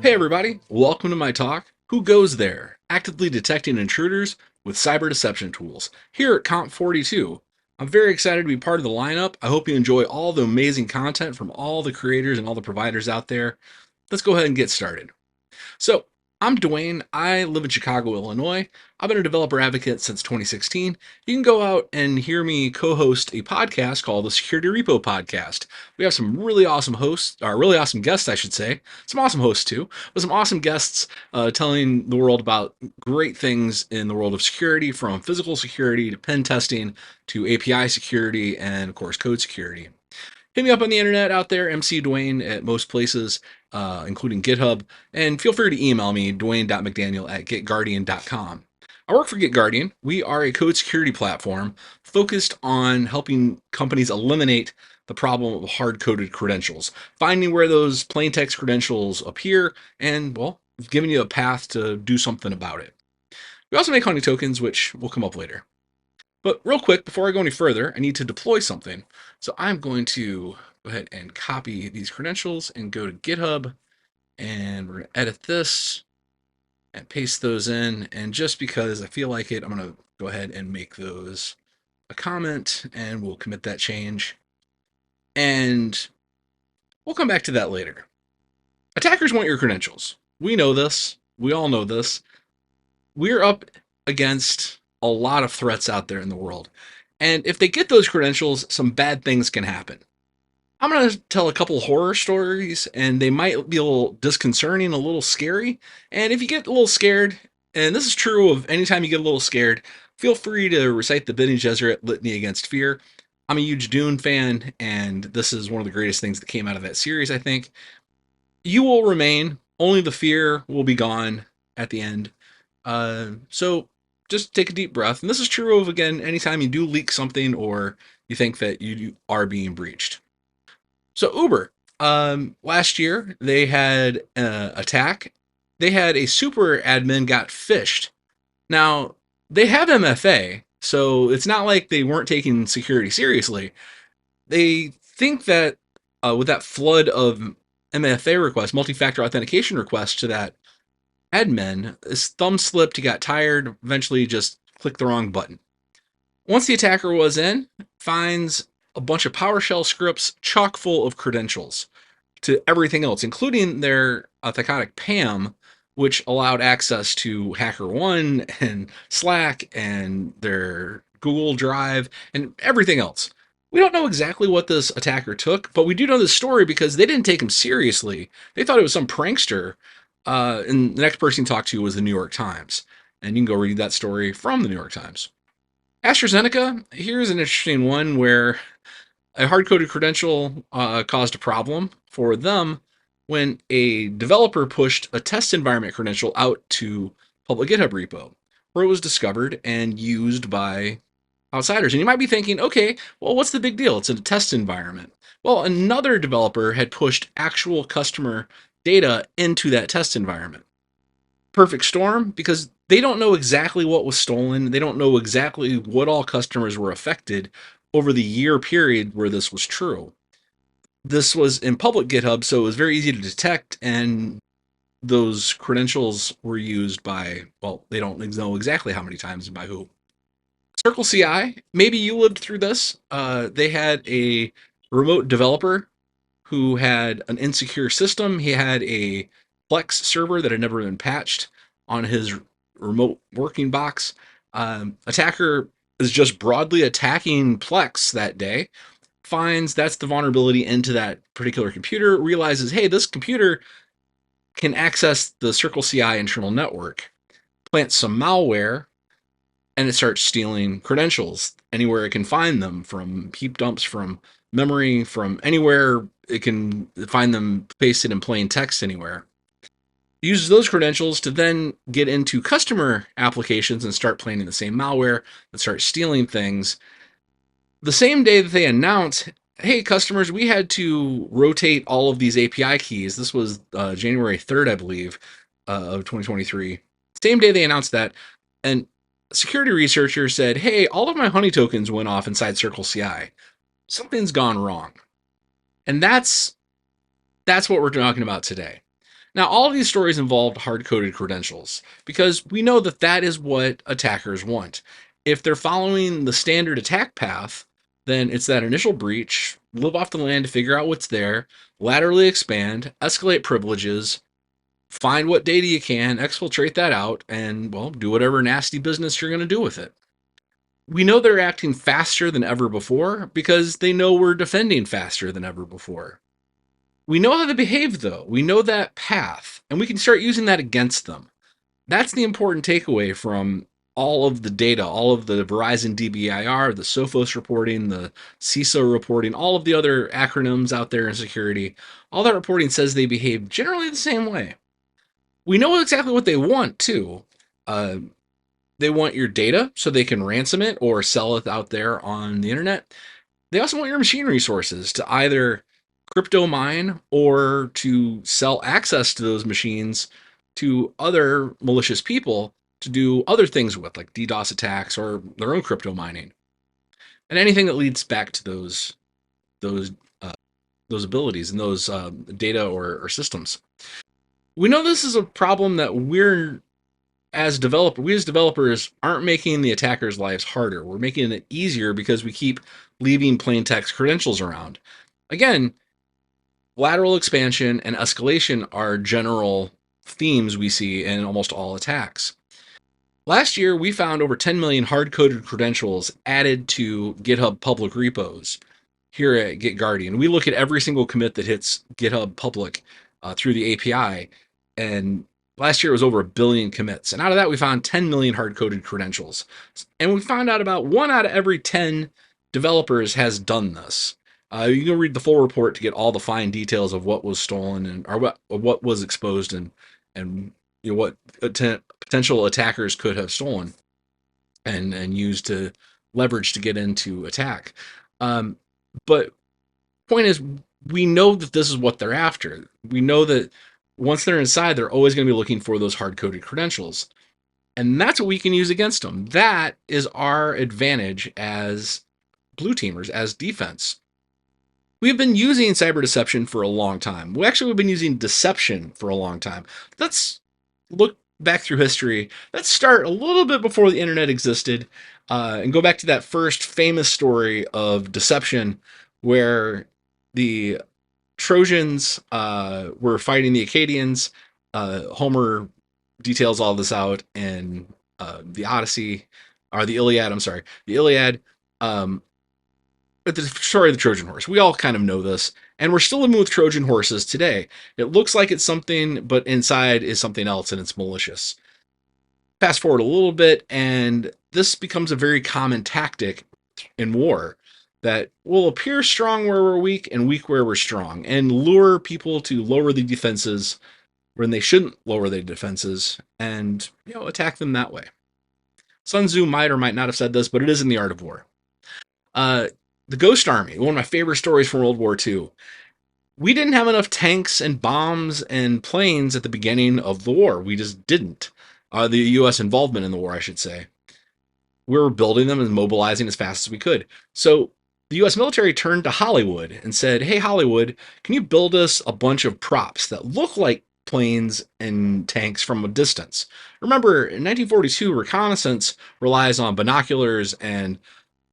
Hey everybody, welcome to my talk, Who Goes There? Actively Detecting Intruders with Cyber Deception Tools, here at Conf42. I'm very excited to be part of the lineup. I hope you enjoy all the amazing content from all the creators and all the providers out there. Let's go ahead and get started. So, I'm Dwayne. I live in Chicago, Illinois. I've been a developer advocate since 2016. You can go out and hear me co-host a podcast called the Security Repo Podcast. We have some really awesome hosts, or really awesome guests, I should say. Some awesome hosts too, but some awesome guests telling the world about great things in the world of security, from physical security to pen testing to API security and, of course, code security. Hit me up on the internet out there, MC Dwayne at most places, including GitHub, and feel free to email me, dwayne.mcdaniel@getguardian.com. I work for GetGuardian. We are a code security platform focused on helping companies eliminate the problem of hard-coded credentials, finding where those plain text credentials appear, and, well, giving you a path to do something about it. We also make Honeytokens, which will come up later. But real quick, before I go any further, I need to deploy something. So I'm going to go ahead and copy these credentials and go to GitHub, and we're going to edit this and paste those in. And just because I feel like it, I'm going to go ahead and make those a comment, and we'll commit that change. And we'll come back to that later. Attackers want your credentials. We know this. We all know this. We're up against a lot of threats out there in the world. And if they get those credentials, some bad things can happen. I'm going to tell a couple horror stories, and they might be a little disconcerting, a little scary. And if you get a little scared, and this is true of anytime you get a little scared, feel free to recite the Bene Gesserit Litany Against Fear. I'm a huge Dune fan, and this is one of the greatest things that came out of that series, I think. You will remain, only the fear will be gone at the end. So just take a deep breath. And this is true of, again, anytime you do leak something or you think that you are being breached. So Uber, last year they had an attack. They had a super admin got phished. Now, they have MFA, so it's not like they weren't taking security seriously. They think that with that flood of MFA requests, multi-factor authentication requests to that admin, his thumb slipped, he got tired, eventually just clicked the wrong button. Once the attacker was in, finds a bunch of PowerShell scripts chock full of credentials to everything else, including their authenticatic PAM, which allowed access to HackerOne and Slack and their Google Drive and everything else. We don't know exactly what this attacker took, but we do know this story because they didn't take him seriously. They thought it was some prankster. And the next person he talked to was the New York Times. And you can go read that story from the New York Times. AstraZeneca, here's an interesting one where a hard-coded credential caused a problem for them when a developer pushed a test environment credential out to public GitHub repo, where it was discovered and used by outsiders. And you might be thinking, okay, well, what's the big deal? It's a test environment. Well, another developer had pushed actual customer data into that test environment. Perfect storm, because they don't know exactly what was stolen. They don't know exactly what all customers were affected over the year period where this was true. This was in public GitHub, so it was very easy to detect, and those credentials were used by, well, they don't know exactly how many times and by who. circleci, maybe you lived through this. They had a remote developer who had an insecure system. He had a Plex server that had never been patched on his remote working box. Attacker is just broadly attacking Plex that day, finds that's the vulnerability into that particular computer, realizes, hey, this computer can access the circleci internal network, plants some malware, and it starts stealing credentials anywhere it can find them, from heap dumps, from memory, from anywhere it can find them pasted in plain text anywhere. Uses those credentials to then get into customer applications and start planting the same malware and start stealing things. The same day that they announce, hey, customers, we had to rotate all of these API keys. This was January 3rd, I believe, of 2023. Same day they announced that, and security researcher said, hey, all of my Honeytokens went off inside circleci. Something's gone wrong. And that's what we're talking about today. Now, all of these stories involved hard-coded credentials because we know that that is what attackers want. If they're following the standard attack path, then it's that initial breach, live off the land to figure out what's there, laterally expand, escalate privileges, find what data you can, exfiltrate that out, and, well, do whatever nasty business you're going to do with it. We know they're acting faster than ever before because they know we're defending faster than ever before. We know how they behave, though. We know that path, and we can start using that against them. That's the important takeaway from all of the data, all of the Verizon DBIR, the Sophos reporting, the CISO reporting, all of the other acronyms out there in security. All that reporting says they behave generally the same way. We know exactly what they want, too. Uh, they want your data so they can ransom it or sell it out there on the internet. They also want your machine resources to either crypto mine or to sell access to those machines to other malicious people to do other things with, like DDoS attacks or their own crypto mining, and anything that leads back to those those abilities and those data or systems. We know this is a problem that we as developers aren't making the attackers' lives harder. We're making it easier because we keep leaving plain text credentials around. Again, lateral expansion and escalation are general themes we see in almost all attacks. Last year, we found over 10 million hard-coded credentials added to GitHub public repos here at GitGuardian. We look at every single commit that hits GitHub public through the API, and last year it was over 1 billion commits. And out of that, we found 10 million hard-coded credentials. And we found out about 1 out of every 10 developers has done this. You can read the full report to get all the fine details of what was stolen and or what was exposed and what potential attackers could have stolen and used to leverage to get into attack. But point is, we know that this is what they're after. We know that once they're inside, they're always going to be looking for those hard-coded credentials. And that's what we can use against them. That is our advantage as blue teamers, as defense. We've been using cyber deception for a long time. We've been using deception for a long time. Let's look back through history. Let's start a little bit before the internet existed and go back to that first famous story of deception where the Trojans were fighting the Acadians. Homer details all this out in the Odyssey, or the Iliad, I'm sorry, the Iliad. But the story of the Trojan horse. We all kind of know this, and we're still living with Trojan horses today. It looks like it's something, but inside is something else, and it's malicious. Fast forward a little bit, and this becomes a very common tactic in war that will appear strong where we're weak and weak where we're strong, and lure people to lower the defenses when they shouldn't lower their defenses, and attack them that way. Sun Tzu might or might not have said this, but it is in The Art of War. The Ghost Army, one of my favorite stories from World War II. We didn't have enough tanks and bombs and planes at the beginning of the war. We just didn't. The U.S. involvement in the war, I should say. We were building them and mobilizing as fast as we could. So the U.S. military turned to Hollywood and said, hey, Hollywood, can you build us a bunch of props that look like planes and tanks from a distance? Remember, in 1942, reconnaissance relies on binoculars and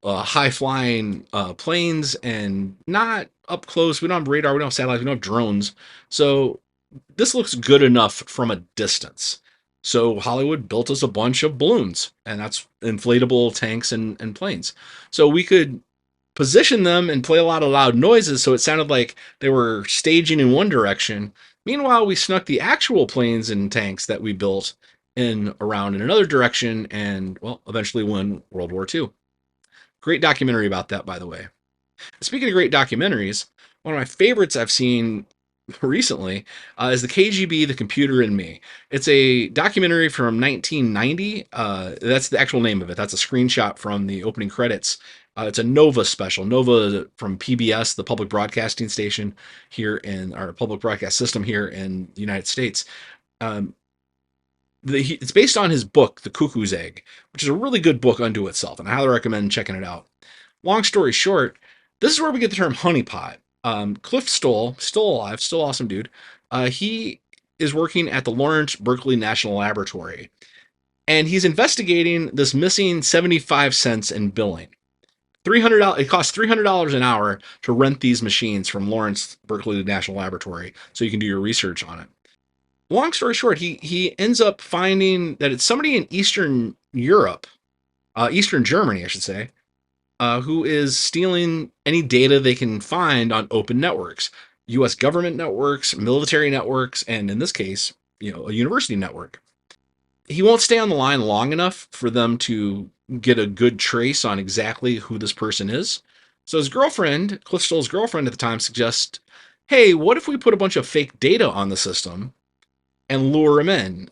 high-flying planes and not up close. We don't have radar, we don't have satellites, we don't have drones. So this looks good enough from a distance. So Hollywood built us a bunch of balloons, and that's inflatable tanks and planes. So we could position them and play a lot of loud noises so it sounded like they were staging in one direction. Meanwhile, we snuck the actual planes and tanks that we built around in another direction and, well, eventually won World War II. Great documentary about that, by the way. Speaking of great documentaries, one of my favorites I've seen recently is the KGB, The Computer and Me. It's a documentary from 1990. That's the actual name of it. That's a screenshot from the opening credits. It's a Nova special. Nova from PBS, the public broadcasting station here in our public broadcast system here in the United States. It's based on his book, The Cuckoo's Egg, which is a really good book unto itself, and I highly recommend checking it out. Long story short, this is where we get the term honeypot. Cliff Stoll, still alive, still awesome dude. He is working at the Lawrence Berkeley National Laboratory, and he's investigating this missing 75 cents in billing. $300. It costs $300 an hour to rent these machines from Lawrence Berkeley National Laboratory, so you can do your research on it. Long story short, he ends up finding that it's somebody in Eastern Europe, Eastern Germany, I should say, who is stealing any data they can find on open networks, U.S. government networks, military networks, and in this case, a university network. He won't stay on the line long enough for them to get a good trace on exactly who this person is. So his girlfriend, Cliff Stoll's girlfriend at the time, suggests, hey, what if we put a bunch of fake data on the system and lure him in?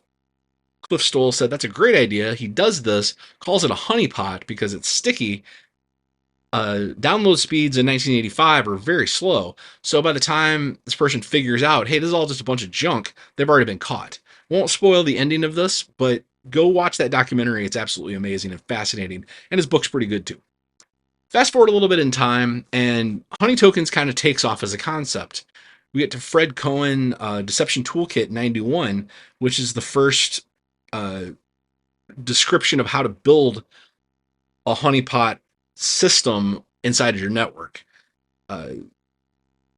Cliff Stoll said that's a great idea. He does this, calls it a honeypot because it's sticky. Download speeds in 1985 are very slow. So by the time this person figures out, hey, this is all just a bunch of junk, they've already been caught. Won't spoil the ending of this, but go watch that documentary. It's absolutely amazing and fascinating. And his book's pretty good too. Fast forward a little bit in time, and Honeytokens kind of takes off as a concept. We get to Fred Cohen Deception Toolkit 91, which is the first description of how to build a honeypot system inside of your network.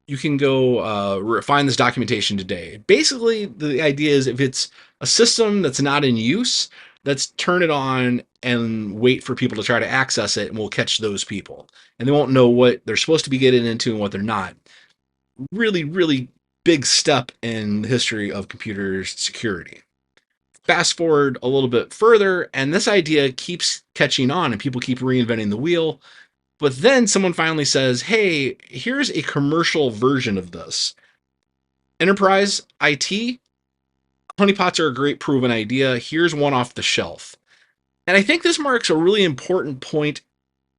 You can go find this documentation today. Basically, the idea is if it's a system that's not in use, let's turn it on and wait for people to try to access it, and we'll catch those people. And they won't know what they're supposed to be getting into and what they're not. Really, really big step in the history of computer security. Fast forward a little bit further, and this idea keeps catching on, and people keep reinventing the wheel. But then someone finally says, hey, here's a commercial version of this. Enterprise IT, honeypots are a great proven idea. Here's one off the shelf. And I think this marks a really important point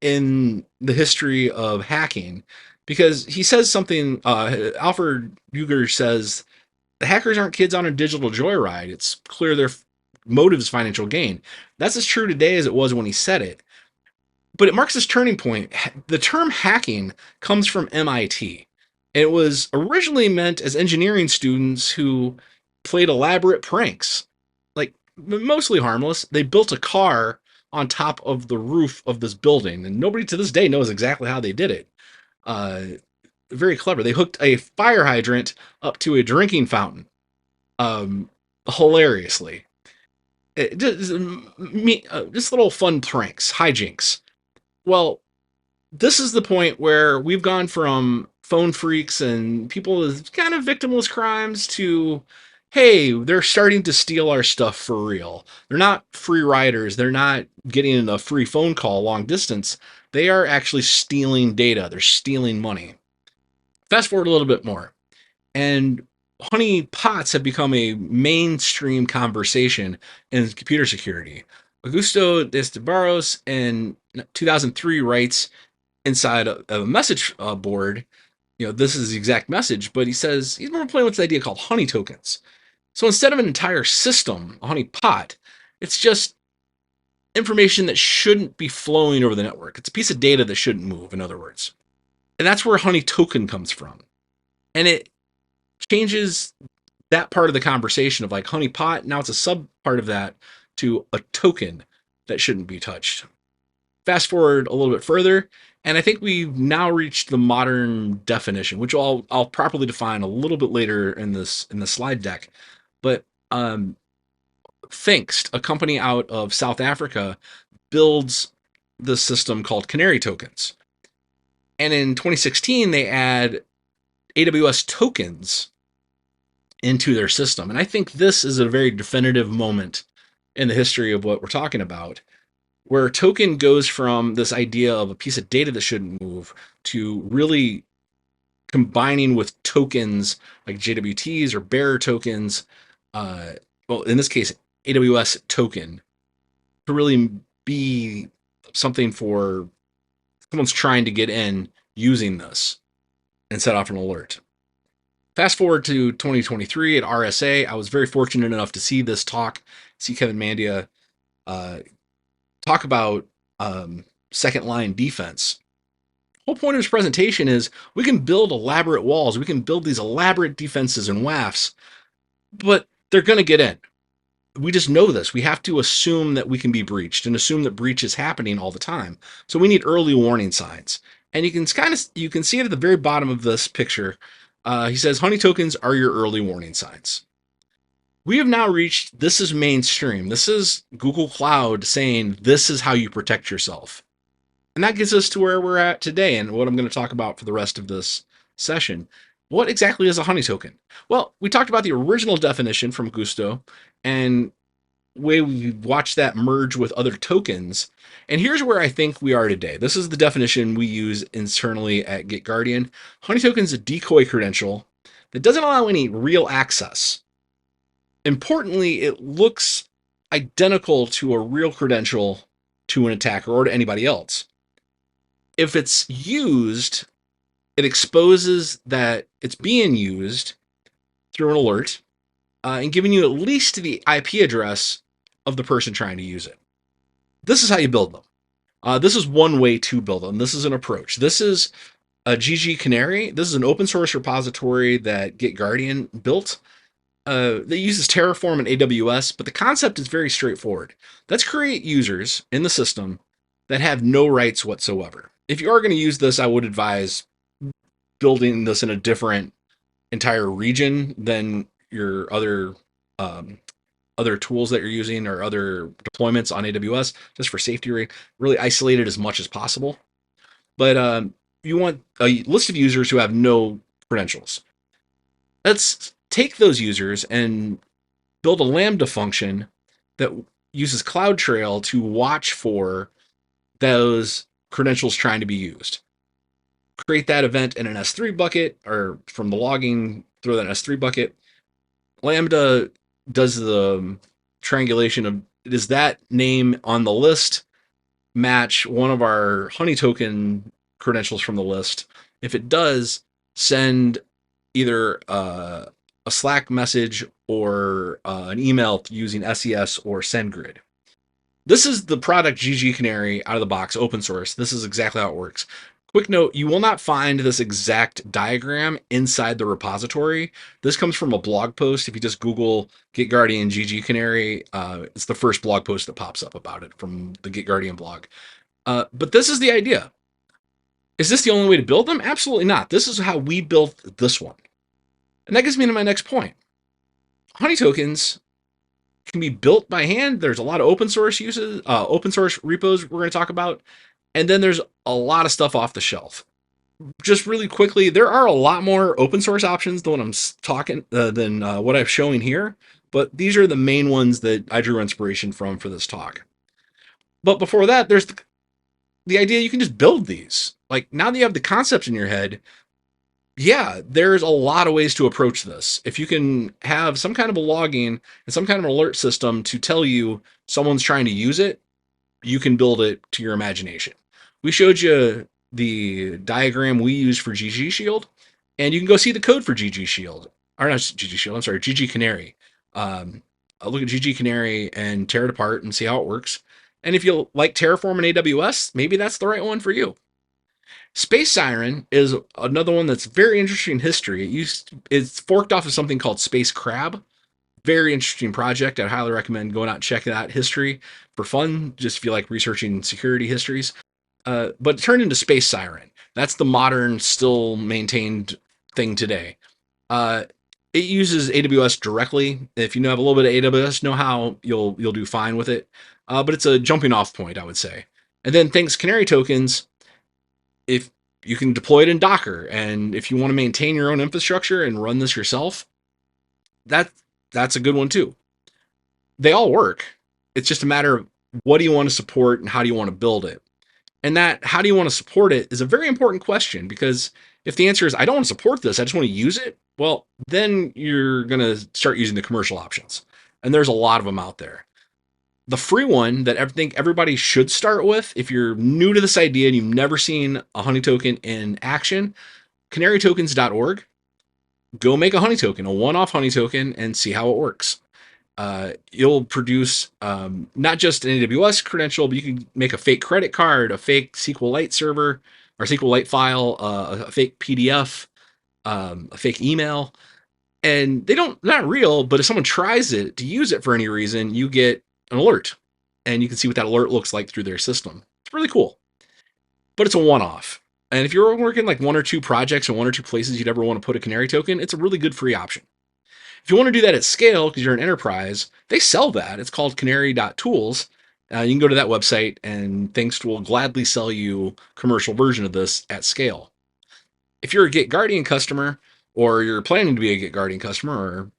in the history of hacking, because he says something, Alfred Uger says, the hackers aren't kids on a digital joyride. It's clear their motive is financial gain. That's as true today as it was when he said it. But it marks this turning point. The term hacking comes from MIT. It was originally meant as engineering students who played elaborate pranks, like mostly harmless. They built a car on top of the roof of this building, and nobody to this day knows exactly how they did it. Very clever. They hooked a fire hydrant up to a drinking fountain, hilariously. Just little fun pranks, hijinks. Well, this is the point where we've gone from phone freaks and people with kind of victimless crimes to, hey, they're starting to steal our stuff for real. They're not free riders. They're not getting a free phone call long distance. They are actually stealing data. They're stealing money. Fast forward a little bit more, and honey pots have become a mainstream conversation in computer security. Augusto Destebarros in 2003 writes inside a message board, this is the exact message, but he says he's more playing with this idea called honeytokens. So instead of an entire system, a honey pot, it's just information that shouldn't be flowing over the network. It's a piece of data that shouldn't move, in other words. And that's where honeytoken comes from. And it changes that part of the conversation of like honeypot. Now it's a sub part of that to a token that shouldn't be touched. Fast forward a little bit further, and I think we've now reached the modern definition, which I'll properly define a little bit later in the slide deck. But Thinkst, a company out of South Africa, builds this system called Canary tokens. And in 2016, they add AWS tokens into their system. And I think this is a very definitive moment in the history of what we're talking about, where token goes from this idea of a piece of data that shouldn't move to really combining with tokens like JWTs or bearer tokens. Well, in this case, AWS token, to really be something for someone's trying to get in using this and set off an alert. Fast forward to 2023 at RSA, I was very fortunate enough to see this talk, see Kevin Mandia talk about second line defense. The whole point of his presentation is we can build elaborate walls. We can build these elaborate defenses and WAFs, but they're going to get in. We just know this. We have to assume that we can be breached and assume that breach is happening all the time. So we need early warning signs. And you can see it at the very bottom of this picture. He says honeytokens are your early warning signs. We have now reached, this is mainstream. This is Google Cloud saying this is how you protect yourself. And that gets us to where we're at today and what I'm going to talk about for the rest of this session. What exactly is a honey token? Well, we talked about the original definition from Gusto and way we watched that merge with other tokens. And here's where I think we are today. This is the definition we use internally at GitGuardian. Honey token is a decoy credential that doesn't allow any real access. Importantly, it looks identical to a real credential to an attacker or to anybody else. If it's used, it exposes that it's being used through an alert and giving you at least the IP address of the person trying to use it. This is how you build them. This is one way to build them. This is an approach. This is a GG Canary. This is an open source repository that GitGuardian built. That uses Terraform and AWS, but the concept is very straightforward. Let's create users in the system that have no rights whatsoever. If you are going to use this, I would advise building this in a different entire region than your other tools that you're using or other deployments on AWS, just for safety, really isolate it as much as possible. But you want a list of users who have no credentials. Let's take those users and build a Lambda function that uses CloudTrail to watch for those credentials trying to be used. Create that event in an S3 bucket, or from the logging, throw that in an S3 bucket. Lambda does the triangulation of, does that name on the list match one of our honeytoken credentials from the list? If it does, send either a Slack message or an email using SES or SendGrid. This is the product GG Canary out of the box, open source. This is exactly how it works. Quick note, you will not find this exact diagram inside the repository. This comes from a blog post. If you just Google GitGuardian GG Canary, it's the first blog post that pops up about it from the GitGuardian blog. But this is the idea. Is this the only way to build them? Absolutely not. This is how we built this one. And that gets me to my next point. Honeytokens can be built by hand. There's a lot of open source uses, open source repos we're going to talk about. And then there's a lot of stuff off the shelf. Just really quickly, there are a lot more open source options than what I'm talking than what I'm showing here. But these are the main ones that I drew inspiration from for this talk. But before that, there's the idea you can just build these. Like, now that you have the concept in your head, yeah, there's a lot of ways to approach this. If you can have some kind of a logging and some kind of alert system to tell you someone's trying to use it, you can build it to your imagination. We showed you the diagram we use for GG Shield, and you can go see the code for GG Shield. Or not GG Shield, I'm sorry, GG Canary. I'll look at GG Canary and tear it apart and see how it works. And if you like Terraform and AWS, maybe that's the right one for you. Space Siren is another one that's very interesting history. It's forked off of something called Space Crab. Very interesting project. I'd highly recommend going out and checking out history for fun, just if you like researching security histories. But it turned into Space Siren. That's the modern, still maintained thing today. It uses AWS directly. If you have a little bit of AWS know-how, you'll do fine with it. But it's a jumping off point, I would say. And then thanks Canary tokens, if you can deploy it in Docker, and if you want to maintain your own infrastructure and run this yourself, that's a good one too. They all work. It's just a matter of what do you want to support and how do you want to build it. And that how do you want to support it is a very important question, because if the answer is I don't want to support this, I just want to use it, well, then you're going to start using the commercial options. And there's a lot of them out there. The free one that I think everybody should start with, if you're new to this idea and you've never seen a honey token in action, canarytokens.org. Go make a honey token, a one-off honey token, and see how it works. You'll produce not just an AWS credential, but you can make a fake credit card, a fake SQLite server, or SQLite file, a fake PDF, a fake email. And they're not real, but if someone tries it to use it for any reason, you get an alert, and you can see what that alert looks like through their system. It's really cool, but it's a one-off. And if you're working like one or two projects or one or two places you'd ever want to put a canary token, it's a really good free option. If you want to do that at scale, because you're an enterprise, they sell that. It's called canary.tools. You can go to that website, and things will gladly sell you a commercial version of this at scale. If you're a GetGuardian customer, or you're planning to be a GetGuardian customer, or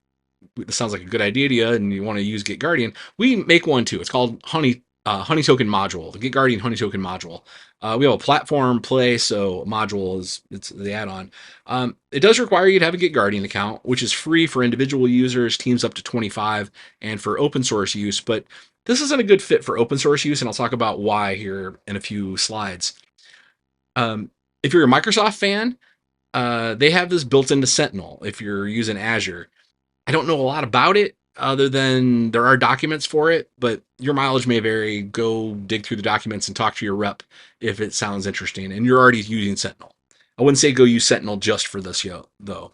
this sounds like a good idea to you and you want to use GetGuardian, we make one too. It's called Honeytoken module, the GetGuardian Honeytoken module. We have a platform play, so module it's the add-on. It does require you to have a GetGuardian account, which is free for individual users, teams up to 25, and for open source use. But this isn't a good fit for open source use, and I'll talk about why here in a few slides. If you're a Microsoft fan, they have this built into Sentinel if you're using Azure. I don't know a lot about it other than there are documents for it, but your mileage may vary. Go dig through the documents and talk to your rep if it sounds interesting and you're already using Sentinel. I wouldn't say go use Sentinel just for this, though.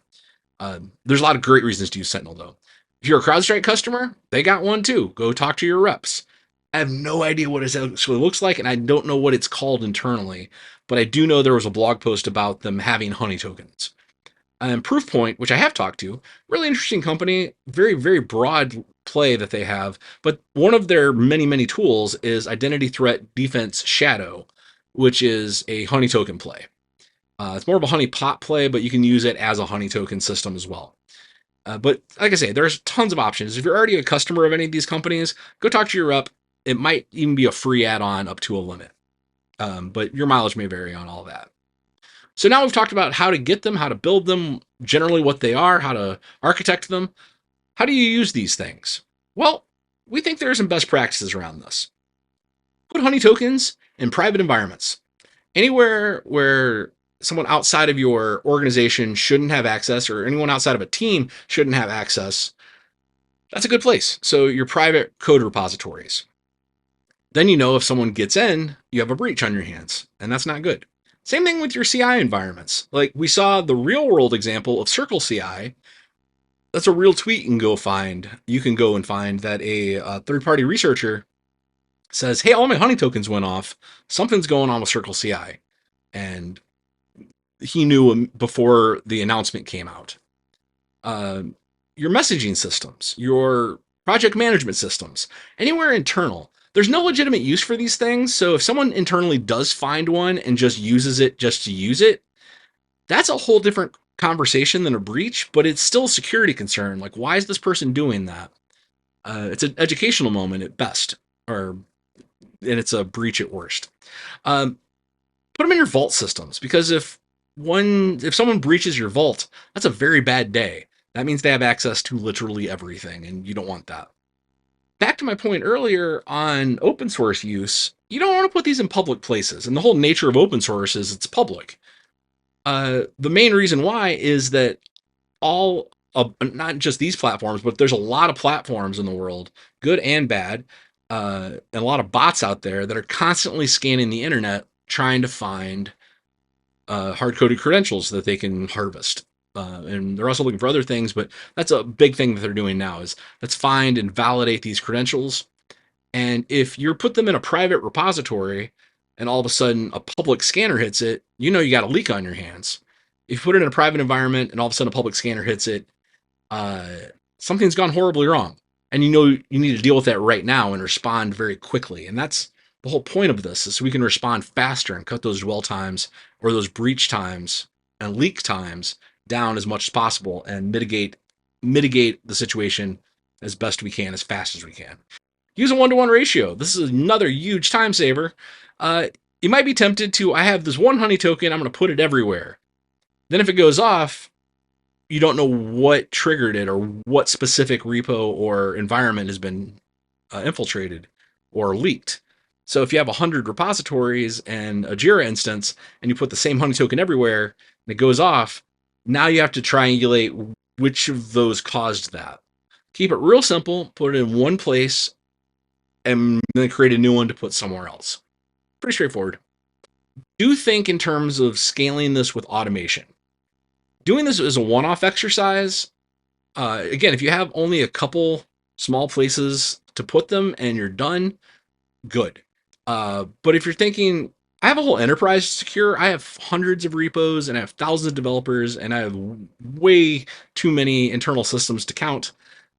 There's a lot of great reasons to use Sentinel, though. If you're a CrowdStrike customer, they got one too. Go talk to your reps. I have no idea what it actually looks like, and I don't know what it's called internally, but I do know there was a blog post about them having Honeytokens. And Proofpoint, which I have talked to, really interesting company, very, very broad play that they have. But one of their many, many tools is Identity Threat Defense Shadow, which is a Honeytoken play. It's more of a honeypot play, but you can use it as a Honeytoken system as well. But like I say, there's tons of options. If you're already a customer of any of these companies, go talk to your rep. It might even be a free add-on up to a limit. But your mileage may vary on all that. So now we've talked about how to get them, how to build them, generally what they are, how to architect them. How do you use these things? Well, we think there are some best practices around this. Put Honeytokens in private environments. Anywhere where someone outside of your organization shouldn't have access, or anyone outside of a team shouldn't have access, that's a good place. So your private code repositories. Then you know if someone gets in, you have a breach on your hands, and that's not good. Same thing with your CI environments. Like we saw the real world example of circleci. That's a real tweet you can go find. You can go and find that a third-party researcher says, hey, all my Honeytokens went off. Something's going on with circleci. And he knew before the announcement came out. Your messaging systems, your project management systems, anywhere internal. There's no legitimate use for these things, so if someone internally does find one and just uses it just to use it, that's a whole different conversation than a breach, but it's still a security concern. Like, why is this person doing that? It's an educational moment at best, and it's a breach at worst. Put them in your vault systems, because if someone breaches your vault, that's a very bad day. That means they have access to literally everything, and you don't want that. Back to my point earlier on open source use, you don't want to put these in public places. And the whole nature of open source is it's public. The main reason why is that not just these platforms, but there's a lot of platforms in the world, good and bad, and a lot of bots out there that are constantly scanning the internet trying to find hard-coded credentials that they can harvest. And they're also looking for other things, but that's a big thing that they're doing now is let's find and validate these credentials. And if you put them in a private repository and all of a sudden a public scanner hits it, you know you got a leak on your hands. If you put it in a private environment and all of a sudden a public scanner hits it, something's gone horribly wrong. And you know you need to deal with that right now and respond very quickly. And that's the whole point of this, is so we can respond faster and cut those dwell times or those breach times and leak times down as much as possible and mitigate the situation as best we can, as fast as we can. Use a 1-to-1 ratio. This is another huge time saver. You might be tempted to, I have this one Honeytoken, I'm going to put it everywhere. Then if it goes off, you don't know what triggered it or what specific repo or environment has been infiltrated or leaked. So if you have 100 repositories and a Jira instance and you put the same Honeytoken everywhere and it goes off, now you have to triangulate which of those caused that. Keep it real simple, put it in one place, and then create a new one to put somewhere else. Pretty straightforward. Do think in terms of scaling this with automation. Doing this as a one-off exercise Again, if you have only a couple small places to put them and you're done, good. But if you're thinking, I have a whole enterprise to secure, I have hundreds of repos and I have thousands of developers and I have way too many internal systems to count,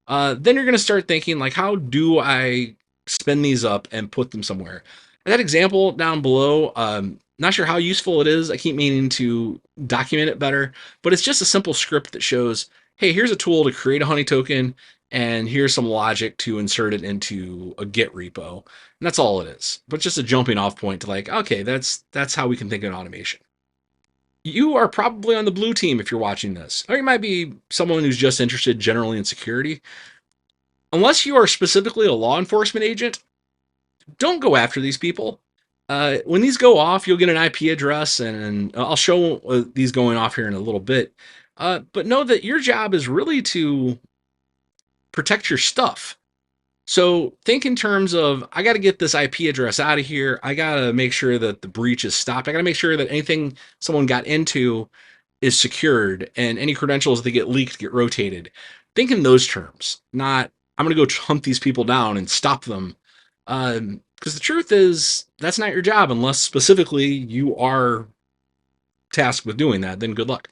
then you're going to start thinking, like, how do I spin these up and put them somewhere? And that example down below, not sure how useful it is. I keep meaning to document it better, but it's just a simple script that shows, hey, here's a tool to create a honey token, and here's some logic to insert it into a Git repo. And that's all it is. But just a jumping off point to, like, okay, that's how we can think of automation. You are probably on the blue team if you're watching this, or you might be someone who's just interested generally in security. Unless you are specifically a law enforcement agent, don't go after these people. When these go off, you'll get an IP address, and I'll show these going off here in a little bit. But know that your job is really to protect your stuff. So think in terms of, I got to get this IP address out of here. I got to make sure that the breach is stopped. I got to make sure that anything someone got into is secured, and any credentials that get leaked get rotated. Think in those terms, not I'm going to go hunt these people down and stop them. Because the truth is, that's not your job unless specifically you are tasked with doing that. Then good luck.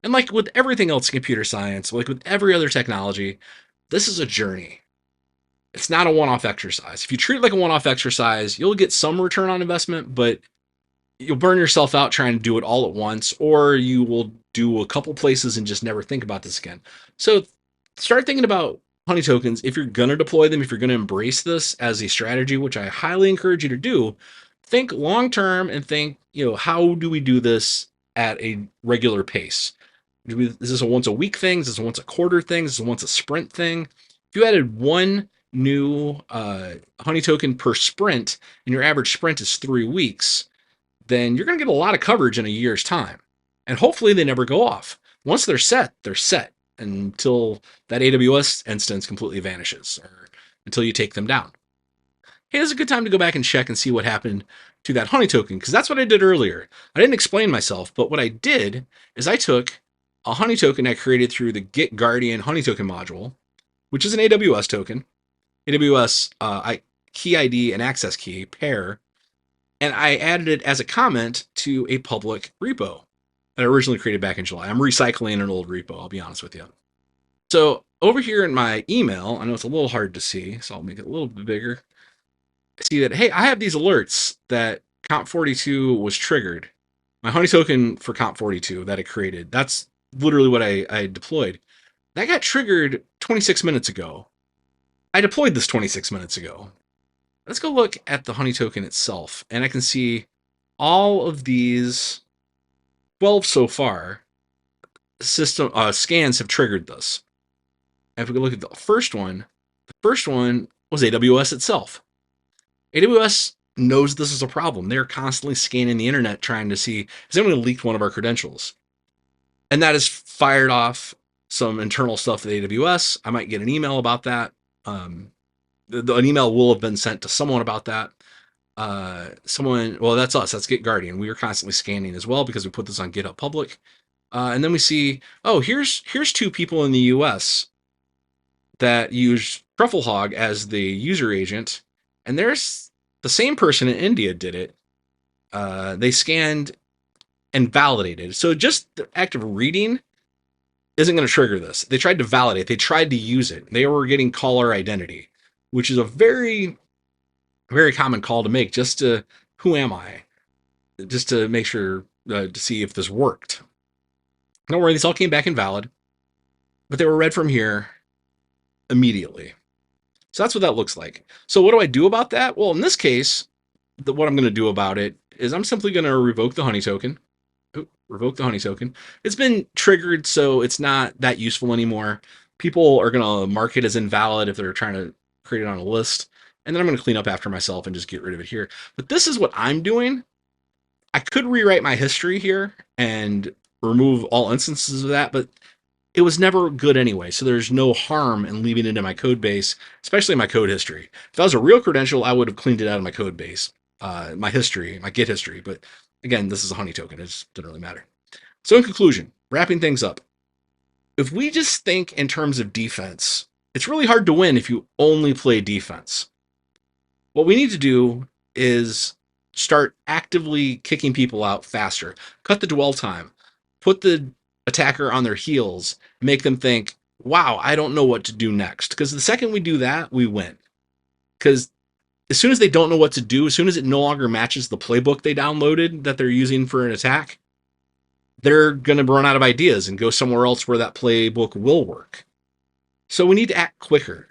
And like with everything else in computer science, like with every other technology, this is a journey. It's not a one-off exercise. If you treat it like a one-off exercise, you'll get some return on investment, but you'll burn yourself out trying to do it all at once, or you will do a couple places and just never think about this again. So start thinking about honey tokens. If you're going to deploy them, if you're going to embrace this as a strategy, which I highly encourage you to do, think long term and think, how do we do this at a regular pace? Is this a once a week thing? Is this a once a quarter thing? Is this a once a sprint thing? If you added one new honey token per sprint and your average sprint is 3 weeks, then you're going to get a lot of coverage in a year's time. And hopefully they never go off. Once they're set until that AWS instance completely vanishes, or until you take them down. Hey, this is a good time to go back and check and see what happened to that honey token, because that's what I did earlier. I didn't explain myself, but what I did is I took a honey token I created through the Git Guardian honey token module, which is an AWS token, AWS key ID and access key pair, and I added it as a comment to a public repo that I originally created back in July. I'm recycling an old repo, I'll be honest with you. So over here in my email, I know it's a little hard to see, so I'll make it a little bit bigger. See that, hey, I have these alerts that Conf42 was triggered. My honey token for Conf42 that I created, that's literally what I deployed. That got triggered 26 minutes ago. I deployed this 26 minutes ago. Let's go look at the honey token itself, and I can see all of these 12 so far system scans have triggered this. And if we look at the first one was AWS itself. AWS knows this is a problem. They're constantly scanning the internet trying to see, has anyone leaked one of our credentials? And that has fired off some internal stuff at AWS. I might get an email about that. An email will have been sent to someone about that. Well, that's us. That's Git Guardian. We are constantly scanning as well because we put this on GitHub Public. And then we see, oh, here's 2 people in the US that use Trufflehog as the user agent, and there's the same person in India did it. They scanned and validated. So just the act of reading isn't going to trigger this. They tried to validate. They tried to use it. They were getting caller identity, which is a very, very common call to make, just to, who am I? Just to make sure, to see if this worked. Don't worry, these all came back invalid, but they were read from here immediately. So that's what that looks like. So what do I do about that? Well, in this case, what I'm going to do about it is I'm simply going to revoke the honey token. Revoke the honey token. It's been triggered, so it's not that useful anymore. People are going to mark it as invalid if they're trying to create it on a list. And then I'm going to clean up after myself and just get rid of it here. But this is what I'm doing. I could rewrite my history here and remove all instances of that, but it was never good anyway, so there's no harm in leaving it in my code base, especially my code history. If that was a real credential, I would have cleaned it out of my code base, my history, my Git history. But again, this is a honey token. It just doesn't really matter. So in conclusion, wrapping things up, If we just think in terms of defense, it's really hard to win if you only play defense. What we need to do is start actively kicking people out faster, cut the dwell time, put the attacker on their heels, make them think, wow, I don't know what to do next. Because the second we do that, we win. Because as soon as they don't know what to do, as soon as it no longer matches the playbook they downloaded that they're using for an attack, they're going to run out of ideas and go somewhere else where that playbook will work. So we need to act quicker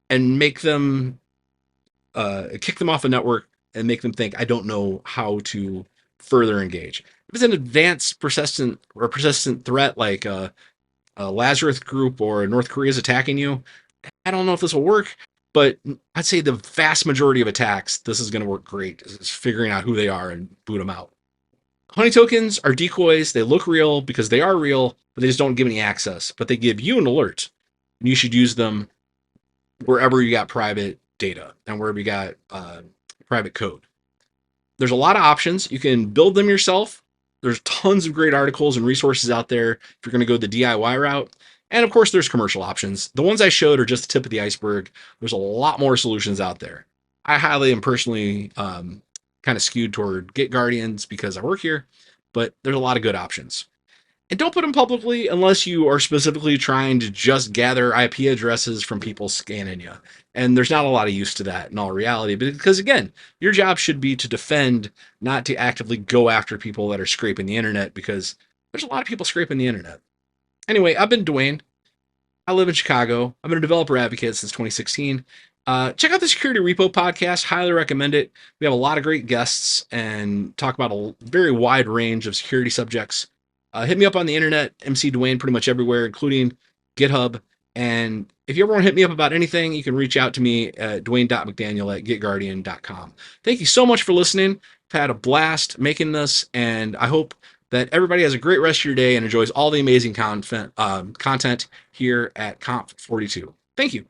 and make them kick them off a network and make them think, I don't know how to further engage. If it's an advanced persistent threat like a Lazarus group or North Korea is attacking you, I don't know if this will work, but I'd say the vast majority of attacks, this is going to work great. It's figuring out who they are and boot them out. Honey tokens are decoys. They look real because they are real, but they just don't give any access. But they give you an alert, and you should use them wherever you got private data and wherever you got private code. There's a lot of options. You can build them yourself. There's tons of great articles and resources out there if you're going to go the DIY route. And of course, there's commercial options. The ones I showed are just the tip of the iceberg. There's a lot more solutions out there. I highly am personally kind of skewed toward Git Guardians because I work here, but there's a lot of good options. And don't put them publicly unless you are specifically trying to just gather IP addresses from people scanning you. And there's not a lot of use to that in all reality, because again, your job should be to defend, not to actively go after people that are scraping the internet, because there's a lot of people scraping the internet. Anyway, I've been Dwayne. I live in Chicago. I've been a developer advocate since 2016. Check out the Security Repo podcast. Highly recommend it. We have a lot of great guests and talk about a very wide range of security subjects. Hit me up on the internet, MC Dwayne, pretty much everywhere, including GitHub. And if you ever want to hit me up about anything, you can reach out to me at dwayne.mcdaniel@gitguardian.com. Thank you so much for listening. I've had a blast making this, and I hope that everybody has a great rest of your day and enjoys all the amazing content here at Conf42. Thank you.